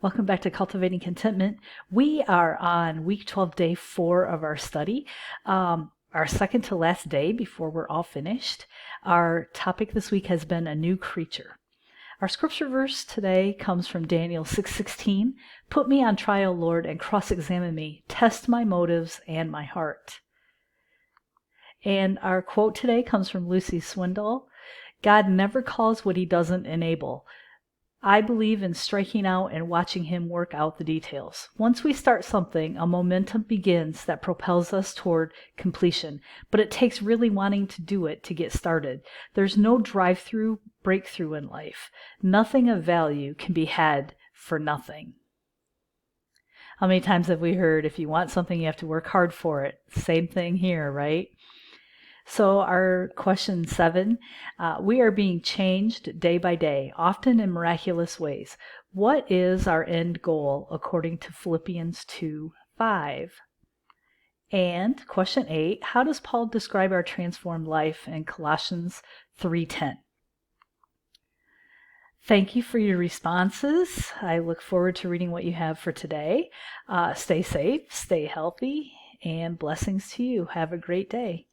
Welcome back to Cultivating Contentment. We are on week 12, day 4 of our study, our second to last day before we're all finished. Our topic this week has been a new creature. Our scripture verse today comes from Daniel 6:16. Put me on trial, Lord, and cross-examine me. Test my motives and my heart. And our quote today comes from Lucy Swindoll. God never calls what he doesn't enable. I believe in striking out and watching him work out the details. Once we start something, a momentum begins that propels us toward completion, but it takes really wanting to do it to get started. There's no drive-through breakthrough in life. Nothing of value can be had for nothing. How many times have we heard, if you want something, you have to work hard for it? Same thing here, right? So our question 7, we are being changed day by day, often in miraculous ways. What is our end goal according to Philippians 2:5? And question 8, how does Paul describe our transformed life in Colossians 3:10? Thank you for your responses. I look forward to reading what you have for today. Stay safe, stay healthy, and blessings to you. Have a great day.